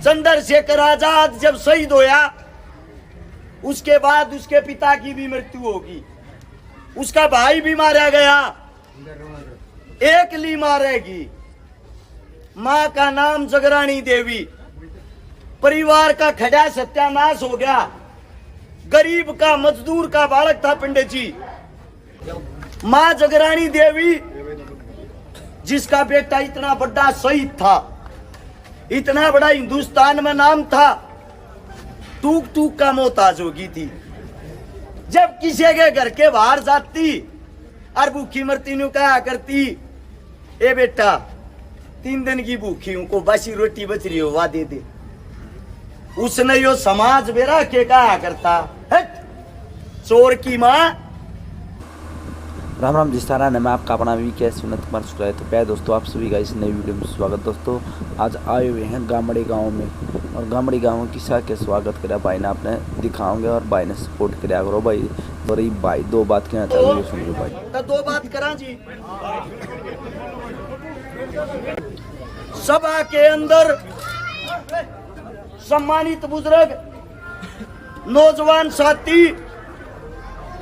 चंद्रशेखर आजाद जब शहीद होया, उसके बाद उसके पिता की भी मृत्यु होगी, उसका भाई भी मारा गया, एक ली मारेगी। मां का नाम जगरानी देवी। परिवार का खड़ा सत्यानाश हो गया। गरीब का, मजदूर का बालक था पंडित जी। मां जगरानी देवी, जिसका बेटा इतना बड़ा शहीद था, इतना बड़ा हिंदुस्तान में नाम था, टूक टूक का मोहताज होगी थी। जब किसी के घर के बाहर जाती और भूखी मरती नु कहा करती, ए बेटा 3 दिन की भूखी हूं, को बासी रोटी बच रही हो वा दे दे। उसने यो समाज बेरा के कहा करता, हट चोर की मां। राम राम जी सारा ने मैं आपका अपना भी कैसे सुनत कुमार शुक्ला है। तो प्यारे दोस्तों, आप सभी का इस नई वीडियो में स्वागत। दोस्तों आज आए हुए हैं गामड़ी गांव में, और गामड़ी गांव की सा के स्वागत करा भाई ने आपने दिखाओगे और भाई ने सपोर्ट करा करो भाई। और ये भाई 2 बात कहना चाहते हैं, सुन लो भाई। तो 2 बात करा जी। सभा के अंदर सम्मानित बुजुर्ग, नौजवान साथी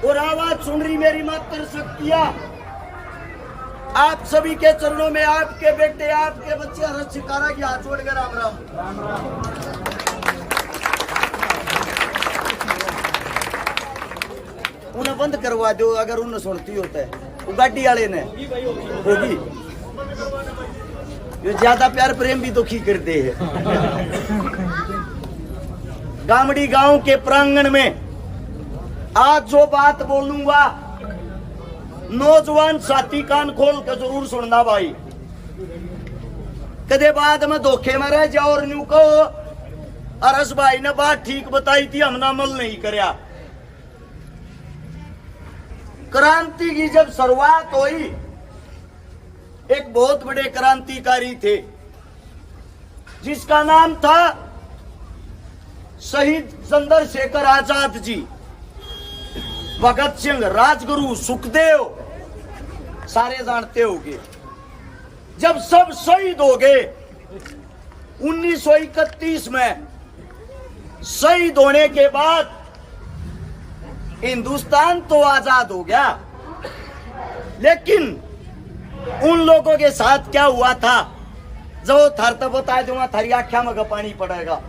और आवाज सुन रही मेरी मातृ शक्तियां, आप सभी के चरणों में आपके बेटे, आपके बच्चे हरत शिकारा की हाथ जोड़ कर राम राम। उन्हें बंद करवा दो अगर उन्हें सुनती होता है, वो गाड़ी वाले ने होगी। ये ज्यादा प्यार प्रेम भी दुखी करते हैं। गामड़ी गांव के प्रांगण में आज जो बात बोलूंगा, नौजवान साथी कान खोल कर जरूर सुनना भाई। कदे बाद में धोखे में रह जाओ और न्यू कहो अरस भाई ने बात ठीक बताई थी, हमने अमल नहीं करया। क्रांति की जब शुरुआत हुई, एक बहुत बड़े क्रांतिकारी थे जिसका नाम था शहीद चंद्रशेखर आजाद जी, भगत सिंह, राजगुरु, सुखदेव, सारे जानते होंगे। जब सब शहीद हो गए 1931 में, शहीद होने के बाद हिंदुस्तान तो आजाद हो गया, लेकिन उन लोगों के साथ क्या हुआ था जो थर तो बता दूंगा, थारी आख्या में पानी पड़ेगा।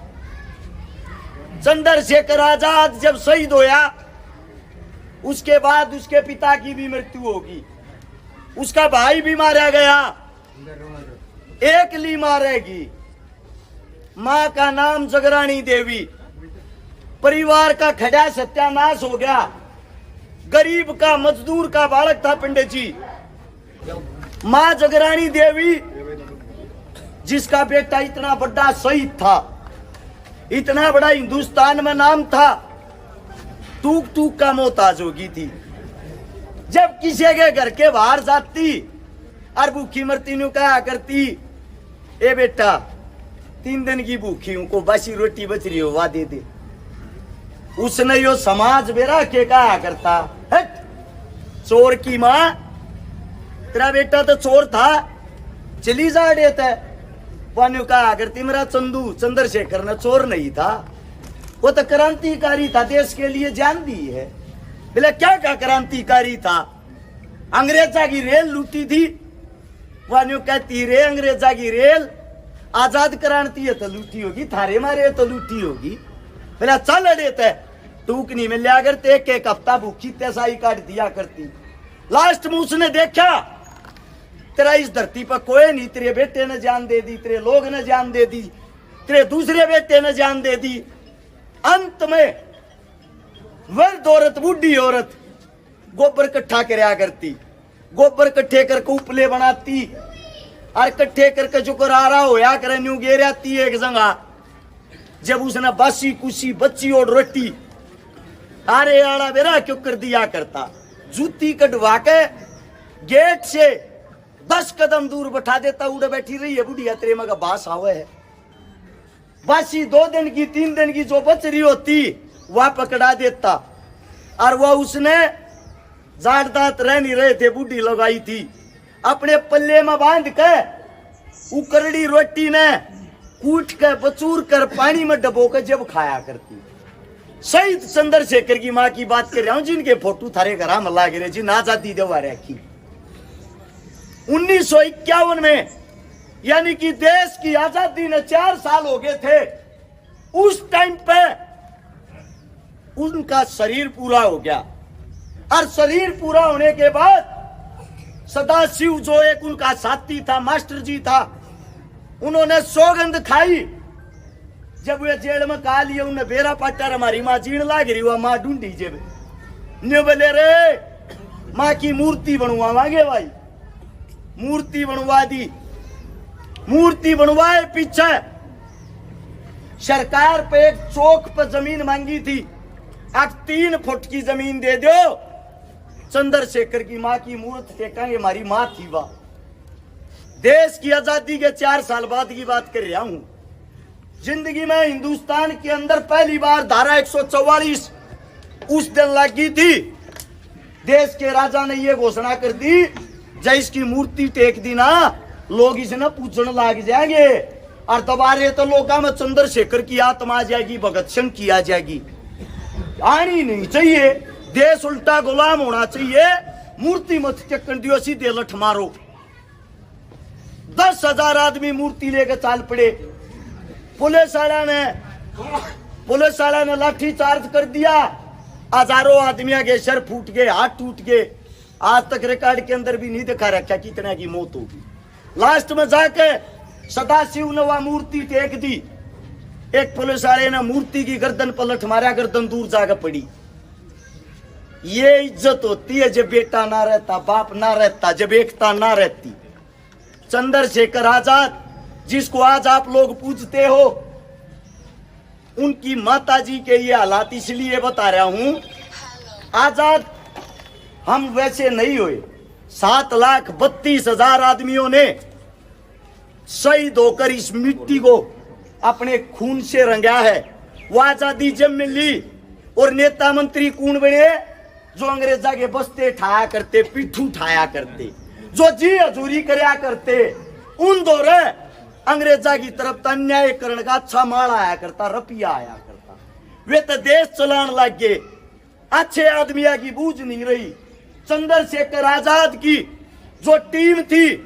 चंद्रशेखर आजाद जब शहीद होया, उसके बाद उसके पिता की भी मृत्यु होगी, उसका भाई भी मारा गया, एक ली मारेगी। मां का नाम जगरानी देवी। परिवार का खड़ा सत्यानाश हो गया। गरीब का, मजदूर का बालक था पंडित जी। मां जगरानी देवी, जिसका बेटा इतना बड़ा शहीद था, इतना बड़ा हिंदुस्तान में नाम था, टूक टूक का मोहताज होगी थी। जब किसी के घर के बाहर जाती और भूखी मरती नु कहा करती, ए बेटा 3 दिन की भूखी हूं, को बासी रोटी बच रही हो वा दे दे। उसने यो समाज बेरा के कहा करता, हट चोर की मां, तेरा बेटा तो चोर था, चली जा देता है। वान्यू कहा करती, मेरा चंदू चंद्रशेखर ने चोर नहीं था, वो तो क्रांतिकारी था, देश के लिए जान दी है। बोले क्या क्या क्रांतिकारी था? अंग्रेजा की रेल लूटी थी। वान्यू कहती, रे अंग्रेजा की रेल आजाद क्रांति है तो लूटी होगी, थारे मारे तो लूटी होगी। बोला चल अड़ेते टूकनी में लिया करते, एक हफ्ता भूखी तैसाई काट दिया करती। लास्ट में उसने देखा तेरा इस धरती पर कोई नहीं, तेरे बेटे ने जान दे दी, तेरे लोग ने जान दे दी, तेरे दूसरे बेटे ने जान दे दी। अंत में वर्द औरत, बूढ़ी औरत गोबर इकट्ठा करया करती, गोबर इकट्ठे करके उपले बनाती और इकट्ठे करके जो करारा होया करे न्यू गेर आती एक जगह। जब उसने बासी कुसी बच्ची और रोटी अरे आड़ा बेरा क्यों कर दिया करता, जूती कटवा के गेट से 10 कदम दूर बैठा देता, उड़े बैठी रही है बुढ़िया, तेरे मगा बास आवे है। बासी 2 दिन की 3 दिन की जो बच रही होती वह पकड़ा देता, और वह उसने जाट दांत रह नहीं रहे थे, बूढ़ी लगाई थी, अपने पल्ले में बांध के उकरड़ी रोटी ने कूट कर बचूर कर पानी में डबो कर जब खाया करती। शहीद चंद्रशेखर की माँ की बात कर रहा हूं, जिनके फोटो थारे घर में लाग रहे जी, आजादी दवा रखी 1951 में, यानी कि देश की आजादी ने 4 साल हो गए थे। उस टाइम पे उनका शरीर पूरा हो गया, और शरीर पूरा होने के बाद सदाशिव जो एक उनका साथी था, मास्टर जी था, उन्होंने सौगंध खाई। जब वे जेल में कहा लिए उन्हें बेरा पाटर हमारी माँ जीण लाग रही, वह माँ ढूंढी जेब ने बोले रे माँ की मूर्ति बनवावांगे भाई। मूर्ति बनवा दी। मूर्ति बनवाए पीछे सरकार पे एक चौक पर जमीन मांगी थी, आज 3 फुट की जमीन दे दो, चंद्रशेखर की माँ की मूर्त टेकेंगे, हमारी माँ थी वह। देश की आजादी के 4 साल बाद की बात कर रहा हूं। जिंदगी में हिंदुस्तान के अंदर पहली बार धारा 144 उस दिन लगी थी। देश के राजा ने यह घोषणा कर दी, जब इसकी मूर्ति टेक दी ना, लोग इसे न पूछने लग जाएंगे, और दोबारे तो लोगों में चंद्रशेखर की आत्मा आ जाएगी, भगत सिंह की आ जाएगी। आनी नहीं चाहिए, देश उल्टा गुलाम होना चाहिए। मूर्ति मत टेकन दियो, सीधे लठ मारो। 10,000 आदमी मूर्ति लेकर चाल पड़े। पुलिस वाला ने लाठी चार्ज कर दिया, हजारों आदमियों के सर फूट गए, हाथ टूट गए। आज तक रिकॉर्ड के अंदर भी नहीं दिखा रखा कितना की मौत होगी। लास्ट में जाके सदाशिव ने वह मूर्ति टेक दी। एक पुलिस वाले ने मूर्ति की गर्दन पलट मारा, गर्दन दूर जाकर पड़ी। ये इज्जत होती है जब बेटा ना रहता, बाप ना रहता, जब एकता ना रहती। चंद्रशेखर आजाद, जिसको आज आप लोग पूजते हो, उनकी माताजी के ये हालात इसलिए बता रहा हूं। आजाद हम वैसे नहीं हुए। 7,32,000 आदमियों ने शहीद होकर इस मिट्टी को अपने खून से रंगा है। वो आजादी जब मिली, और नेता मंत्री कौन बने? जो अंग्रेजा के बस्ते ठाया करते, पिट्ठू ठाया करते, जो जी हजूरी करया करते। उन दौरे अंग्रेजा की तरफ अन्याय करने का अच्छा माल आया करता, रुपया आया करता। वे तो देश चलान लग गए। अच्छे आदमिया की बूझ नहीं रही। चंद्रशेखर आजाद की जो टीम थी,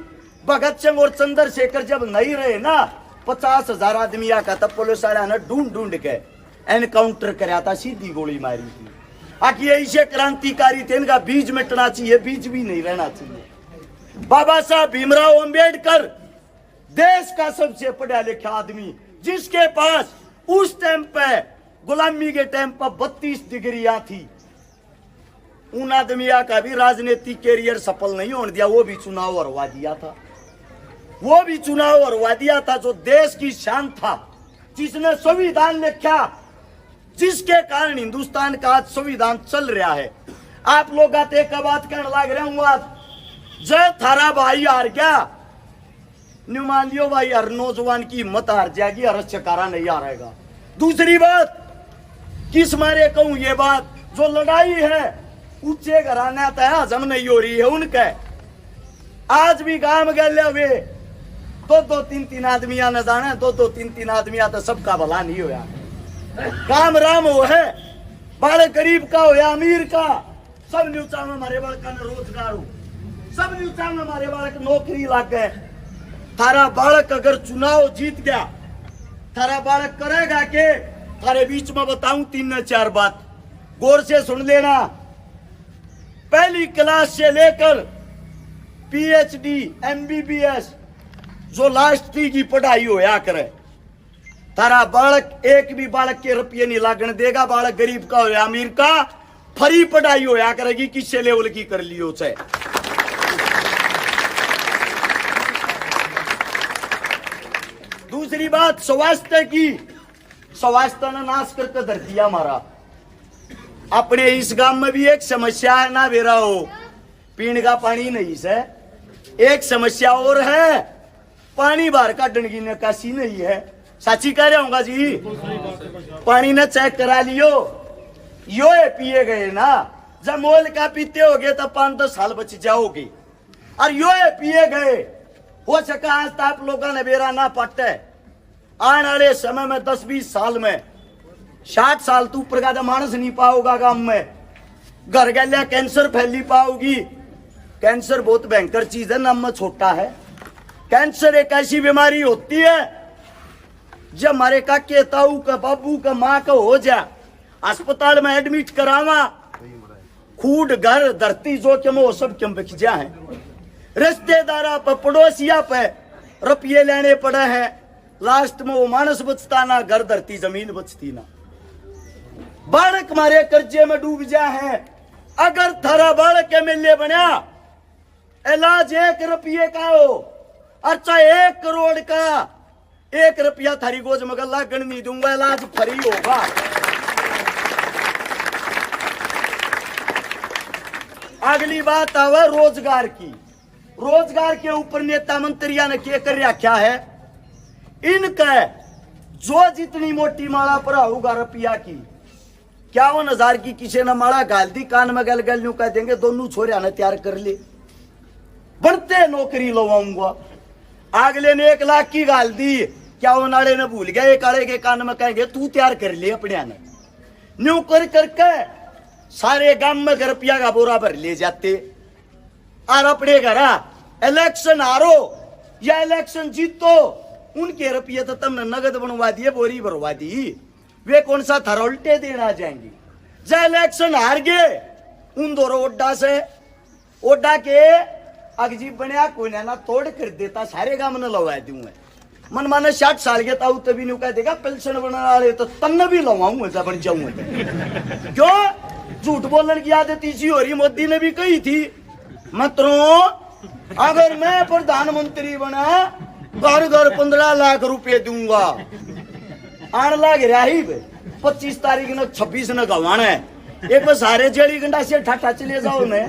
भगत सिंह और चंद्रशेखर जब नहीं रहे ना, 50,000 आदमिया का तब पुलिस वाला ने ढूंढ ढूंढ के एनकाउंटर कराया था, सीधी गोली मारी थी। आखिर ऐसे क्रांतिकारी थे, इनका बीज मिटना चाहिए, बीज भी नहीं रहना चाहिए। बाबा साहब भीमराव अंबेडकर, देश का सबसे पढ़ा लिखा आदमी, जिसके पास उस टाइम पे गुलामी के टाइम पर 32 डिग्रियां थी। उन आदमिया का भी राजनीतिक कैरियर सफल नहीं होने दिया, वो भी चुनाव हरवा दिया था। वो भी चुनाव हरवा दिया था जो देश की शान था, जिसने संविधान लिखा, जिसके कारण हिंदुस्तान का आज संविधान चल रहा है। आप लोग आते एक बात कहने लग रहे हूँ, आज जय थारा भाई हार गया, न्यू मान लियो भाई, हर नौजवान की हिम्मत हार जाएगी, हर चकारा नहीं हारेगा। दूसरी बात, किस मारे कहूं ये बात, जो लड़ाई है ऊंचे घराने तय हजम नहीं हो रही है उनके। आज भी गांव गए वे 2-2, 3-3 आदमिया न जाने, 2-2, 3-3 आदमिया तो सबका भला नहीं होया। काम राम हो है, बाले गरीब का हो या अमीर का, सब न्यूचा में हमारे बालक ने रोजगार हो, सब न्यूचा में हमारे बालक नौकरी लग गए। थारा बालक अगर चुनाव जीत गया, थारा बालक करेगा के? थारे बीच में बताऊं 3-4 बात, गौर से सुन लेना। पहली क्लास से लेकर पीएचडी, एमबीबीएस, जो लास्ट की पढ़ाई होया करे, तारा बालक एक भी बालक के रुपये नहीं लागण देगा। बालक गरीब का हो या अमीर का, फ्री पढ़ाई होया करेगी, किससे लेवल की कर लियो चाहे। दूसरी बात स्वास्थ्य की, स्वास्थ्य ने नाश करके धर दिया हमारा। अपने इस गांव में भी एक समस्या है ना बेरा हो, पीने का पानी नहीं से। एक समस्या और है, पानी बाहर का डंगी निकासी नहीं है। साची कह रहा हूँ जी, पानी ने चेक करा लियो, यो पिए गए ना, जब मोल का पीते हो गए तो 5-10 साल बच जाओगे। और यो पिए गए, हो सका आज तो आप लोगों ने बेरा ना पटे, आने वाले समय में 10-20 साल में 60 साल तू ऊपर का मानस नहीं पाओगा गांव में। घर गलिया कैंसर फैली पाओगी। कैंसर बहुत भयंकर चीज है, नाम में छोटा है। कैंसर एक ऐसी बीमारी होती है जब हमारे काके ताऊ का बाबू का माँ का हो जा, अस्पताल में एडमिट करावा, खूड घर धरती जो के वो सब क्यों बिखजा है। रिश्तेदारा पे पड़ोसिया पे रुपये लेने पड़े हैं, लास्ट में वो मानस बचता ना, घर धरती जमीन बचती ना। बालक मारे कर्जे में डूब जा है। अगर थारा बालक के मिलने बना इलाज 1 रुपये का हो, अच्छा 1 करोड़ का, 1 रुपया थारी गोज में गला गण नहीं दूंगा, इलाज फ्री होगा। अगली बात आवा रोजगार की। रोजगार के ऊपर नेता मंत्रिया ने क्या कर रखा है, इनका जो जितनी मोटी माला पर होगा रुपया की 51,000 की किसी ने माला गाल दी, कान में गल गल यूं कह देंगे दोनों छोरिया ने तैयार कर ले, बढ़ते नौकरी लवाऊंगा। अगले ने 1 लाख की गाल दी, क्या वो नाले ने भूल गया, एक आड़े के कान में कहेंगे तू तैयार कर ले अपने ने। न्यू कर करके सारे गांव में रुपया का बोरा भर ले जाते और अपने घर इलेक्शन हारो या इलेक्शन जीतो, उनके रुपये तो तुमने नगद बनवा दिए, बोरी भरवा दी, वे कौन सा थरोल्टे देना जाएंगे। जब इलेक्शन हार गए उन दोनों ओड्डा से ओड्डा के अगजीब बनया कोई ना तोड़ कर देता, सारे गांव में लगा दूंगा। मन माने 60 साल के ताऊ तभी नहीं कह देगा पेंशन बना वाले तो तन्न भी लवाऊंगा बन जाऊंगा। क्यों झूठ बोलने की आदत इसी हो रही। मोदी ने भी कही थी मित्रों अगर मैं प्रधानमंत्री बना घर घर 15 लाख रुपए दूंगा। आने लाग रहा ही 25 तारीख न 26 न गवाना है, एक बार सारे जेड़ी गंडा से ठाठा चले जाओ ने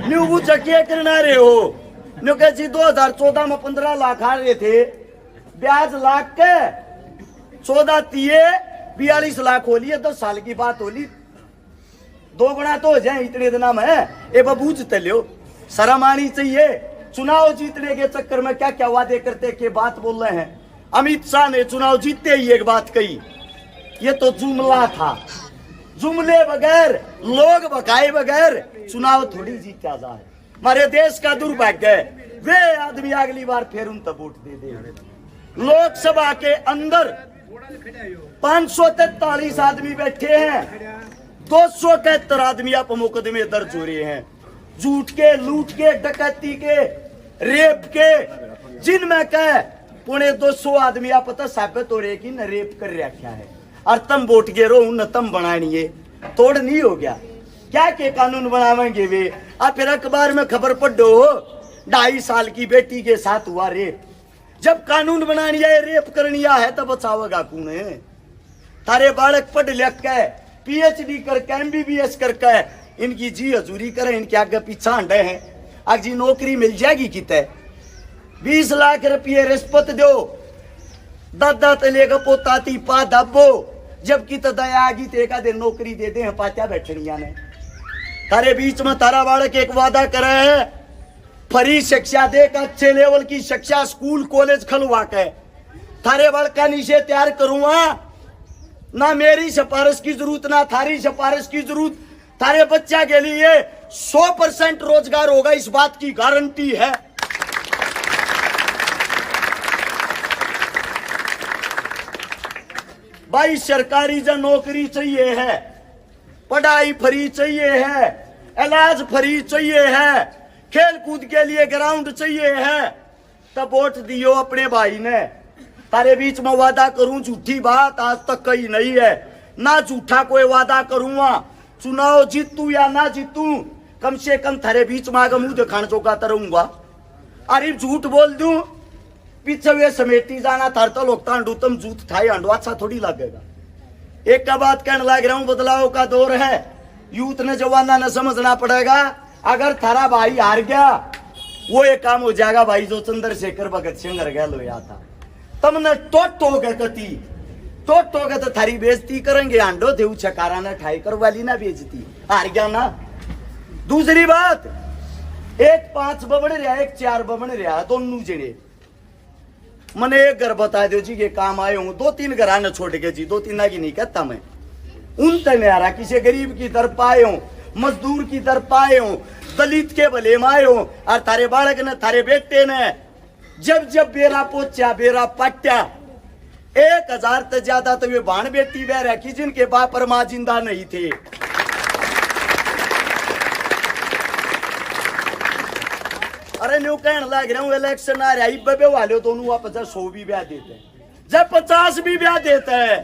न्यू चकिया करना रहे हो। न्यू कह 2014 में 15 लाख आ रहे थे, ब्याज लाख के 14 तिये 42 लाख हो लिए, 10 साल की बात हो ली, 2 गुना तो हो जाए इतने दिन में। ए बबूझ तलियो शर्म आनी चाहिए। चुनाव जीतने के चक्कर में क्या क्या वादे करते के बात बोल रहे हैं। अमित शाह ने चुनाव जीतते ही एक बात कही, ये तो जुमला था, जुमले बगैर लोग भगाए बगैर चुनाव थोड़ी जीता जाए। हमारे देश का दुर्भाग्य है वे आदमी अगली बार फिर उन तक वोट दे दे। लोकसभा के अंदर 543 आदमी बैठे हैं, 271 आदमी आप मुकदमे दर्ज हो रहे हैं, झूठ के, लूट के, डकैती के, रेप के, जिनमें कह 250 आदमी आप पता साबित हो रहे कि न रेप कर रखा है और तुम वोट गिरो न तुम बनानिए, तोड़ नहीं हो गया। क्या के कानून बनावेंगे वे। अब फिर अखबार में खबर पढ़ो 2.5 साल की बेटी के साथ हुआ रेप। जब कानून बनानी है रेप करनिया है तब बचावेगा कौन है। तारे बालक पढ़ लिख के PhD करके MBBS करके इनकी जी हजूरी करें, इनके आगे पीछा हंडे हैं। आज जी नौकरी मिल जाएगी कितने 20 लाख रुपये रिश्वत दो, दादा तले का पोता ती पा दबो, जबकि तो दया आगी तो एक दिन नौकरी दे दे पात्या बैठनिया ने। तारे बीच में तारा बालक एक वादा करे है फ्री शिक्षा दे का, अच्छे लेवल की शिक्षा स्कूल कॉलेज खुलवा के थारे बालक का नीचे तैयार करूंगा। ना मेरी सिफारिश की जरूरत ना थारी सिफारिश की जरूरत, थारे बच्चा के लिए 100% रोजगार होगा, इस बात की गारंटी है। भाई सरकारी जो नौकरी चाहिए है, पढ़ाई फ्री चाहिए है, इलाज फ्री चाहिए है, खेल कूद के लिए ग्राउंड चाहिए है, तब वोट दियो अपने भाई ने। तारे बीच में वादा करूं झूठी बात आज तक कही नहीं है, ना झूठा कोई वादा करूंगा। चुनाव जीतू या ना जीतू कम से कम थारे बीच में आगे मुंह दिखाने चौकाता रहूंगा। अरे झूठ बोल दूं पीछे वे समेटी जाना थार तो लोग तांडू तुम जूत ठाई हांडो अच्छा थोड़ी लगेगा। एक का बात कहने लग रहा हूं, बदलाव का दौर है, यूथ ने जवाना ने समझना पड़ेगा। अगर थारा भाई हार गया वो एक काम हो जाएगा भाई जो चंद्रशेखर भगत सिंह गया लोया था, तुमने टोटोगे कति टोटोगे तो थारी बेइज्जती करेंगे। हांडो देव छकारा ने ठाई कर वाली ना बेइज्जती, हार गया ना। दूसरी बात, एक 5 बबड़ रहा एक 4 बबड़ रहा, दोनों जने मैंने एक घर बता दो जी के काम आए हूँ, 2-3 घर आने छोड़ के जी, 2-3 की नहीं कहता मैं, उन तक नहीं आ रहा। किसी गरीब की तरफ आए हूँ, मजदूर की तरफ आए हूँ, दलित के भले में आए हूँ, और थारे बालक ने, थारे बेटे ने जब जब बेरा पोचा बेरा पट्टा 1000 से ज्यादा तो वे भाण बेटी बह रखी जिनके बाप और माँ जिंदा नहीं थे। अरे न्यू कहने लग रहा हूँ इलेक्शन आ रहा है, बबे वाले तो 50 भी ब्याह देते हैं, जब 50 भी ब्याह देते हैं।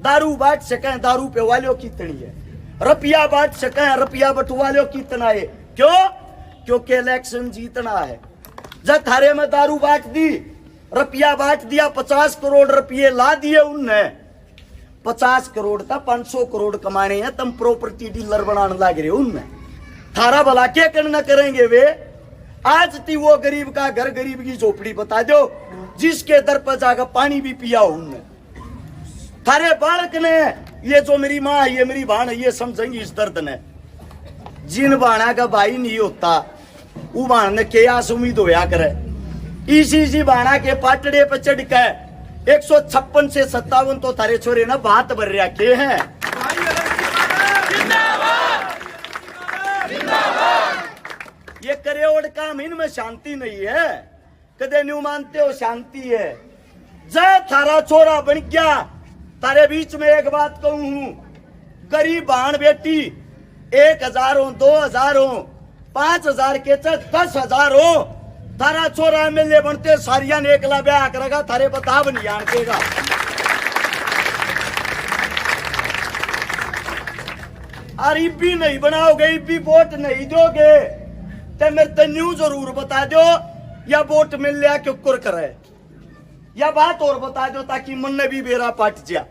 दारू बांट सके, दारू पे वाले कितनी है, रुपया बांट सके, रुपया बटवाले कितना है। क्यों? क्योंकि इलेक्शन जीतना है। जब थारे में दारू बांट दी, रुपया बांट दिया, 50 करोड़ रुपये ला दिए उनने, 50 करोड़ था 500 करोड़ कमाने हैं, तुम प्रॉपर्टी डीलर बनाने लग रहे हो उनने। थारा भला क्या करना करेंगे वे? आज थी वो गरीब का घर, गरीब की झोपड़ी बता दो, जिसके दर पर जाकर पानी भी पिया हो उनने। थारे बालक ने, ये जो मेरी माँ है, ये मेरी भाण है, ये समझेंगी इस दर्द ने। जिन बाणा का भाई नहीं होता वो बाण ने क्या उम्मीद होया करे। इसी बाणा के पाटड़े पर चढ़ के 156 से 57 तो थारे छोरे ना बात भर रखे हैं। ये करेवड़ काम इनमें शांति नहीं है, कदे न्यू मानते हो शांति है। जय थारा छोरा बन गया, तारे बीच में एक बात कहूं हूं, गरीब भाण बेटी 1000 हो, 2000 हो, 5000 के 10,000 हो, थारा छोरा एमएलए बनते सारिया ने एकला ब्याह करेगा, थारे बताब नहीं आन देगा। और इब्बी नहीं बनाओगे, इब्बी वोट नहीं दोगे तो मेरे तो न्यू जरूर बता दो, या वोट मिल लिया क्यों कुर करे, या बात और बता दो ताकि मन ने भी बेरा पाट जा।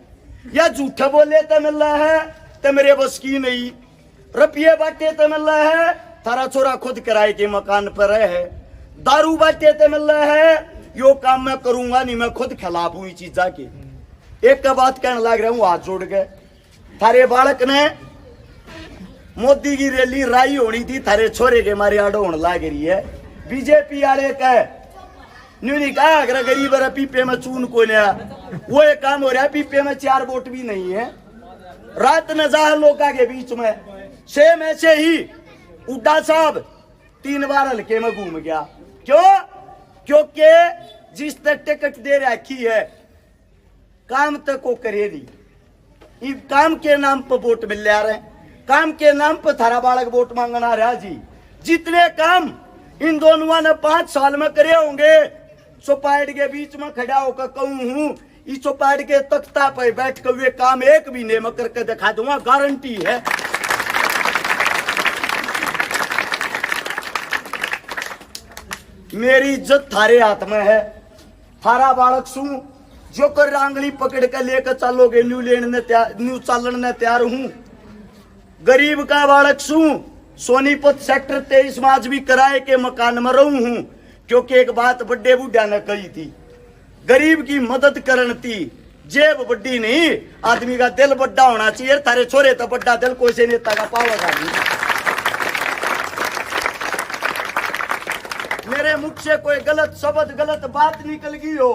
या झूठा बोले तो मिल रहा है तो मेरे बस की नहीं, रुपये बांटे तो मिल रहा है, थारा छोरा खुद किराए के मकान पर है। दारू बांटे तो मिल रहा है, यो काम मैं करूंगा नहीं, मैं खुद खिलाफ हूं चीजा के। एक का बात कहने लग रहा हूं, हाथ जोड़ के, थारे बालक ने मोदी की रैली राई होनी थी, थारे छोरे के मारे आड़ो होने लग रही है। बीजेपी वाले का न्यू नहीं कहा अगर गरीब है पीपे में चून को लिया, वो एक काम हो रहा है, पीपे में 4 वोट भी नहीं है। रात नजर लोका के बीच में सेम ऐसे ही उड्डा साहब 3 बार हल्के में घूम गया। क्यों? क्योंकि जिस तक टिकट दे रखी है काम तक को करेगी, काम के नाम पर वोट मिल रहे, काम के नाम पर थारा बालक वोट मांगना रहा जी। जितने काम इन दोनों ने 5 साल में करे होंगे, चौपाट के बीच में खड़ा होकर कहूं हूं, इस चौपाट के तख्ता पर बैठ कर वे काम एक भी नहीं मैं करके दिखा दूंगा, गारंटी है। मेरी इज्जत थारे हाथ में है, थारा बालक सू जो कर आंगली पकड़ कर लेकर चलोगे, न्यू लेने न्यू चालन तैयार हूं। गरीब का बालक सू, सोनीपत सेक्टर 23 में आज भी किराए के मकान में रहूं हूं, क्योंकि एक बात बड्डे बुढ़ा ने कही थी, गरीब की मदद करनी थी, जेब बड्डी नहीं, आदमी का दिल बड्डा होना चाहिए। थारे छोरे तो बड्डा दिल कोई से नेता का पावेगा नहीं। मेरे मुख से कोई गलत शब्द गलत बात निकल गई हो,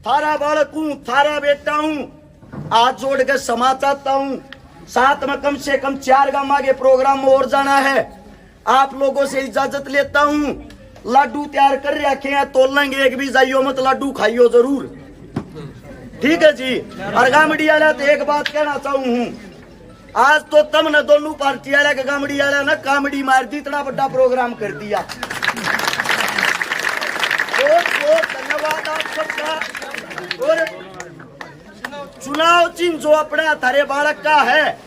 थारा बालक हूं, थारा बेटा हूं, हाथ जोड़ कर क्षमा चाहता हूं। साथ में कम से कम 4 गांव आगे प्रोग्राम में और जाना है, आप लोगों से इजाजत लेता हूं। लाडू तैयार कर रखे हैं, तोल लेंगे, एक भी जाइयो मत, लाडू खाइयो जरूर, ठीक है जी। और गामड़ी वाला तो एक बात कहना चाहूं हूं, आज तो तुमने दोनों पार्टी वाला का गामड़ी वाला ना कामड़ी मार दी, इतना बड़ा प्रोग्राम कर दिया। बहुत बहुत धन्यवाद आप सबका। और चुनाव चिन्ह जो अपना थारे बालक का है,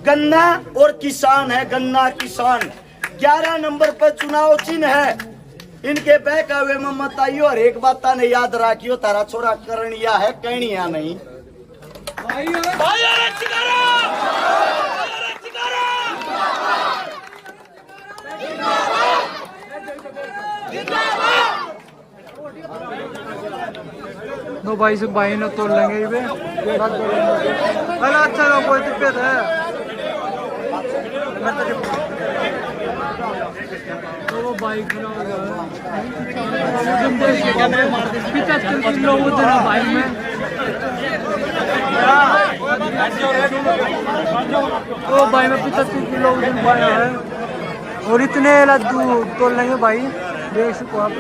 गन्ना और किसान है, गन्ना किसान 11 नंबर पर चुनाव चिन्ह है। इनके बैक हुए में मत आइयो, और एक बात ने याद रखियो, तारा छोरा करनिया है, कहनिया नहीं। नो भाई से भाई ने तोड़ लेंगे ये अच्छा कोई दिक्कत है। तो वो बाइक खड़ा हो गया 75 किलो उधर है बाइक में। तो भाई में 75 किलो वजन पाया है और इतने लड्डू तोल लेंगे भाई, देख सको आप।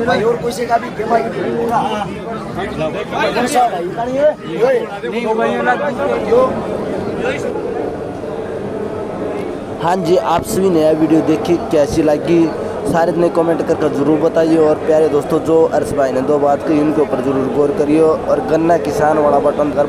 भाई और कोई से का भी भाई पूरा कौन सा भाई नहीं भाई लड्डू। हाँ जी, आप सभी ने यह वीडियो देखी, कैसी लगी सारे ने कमेंट करके ज़रूर बताइए। और प्यारे दोस्तों, जो अर्श भाई ने 2 बात कही उनके ऊपर ज़रूर गौर करिए और गन्ना किसान वाला बटन कर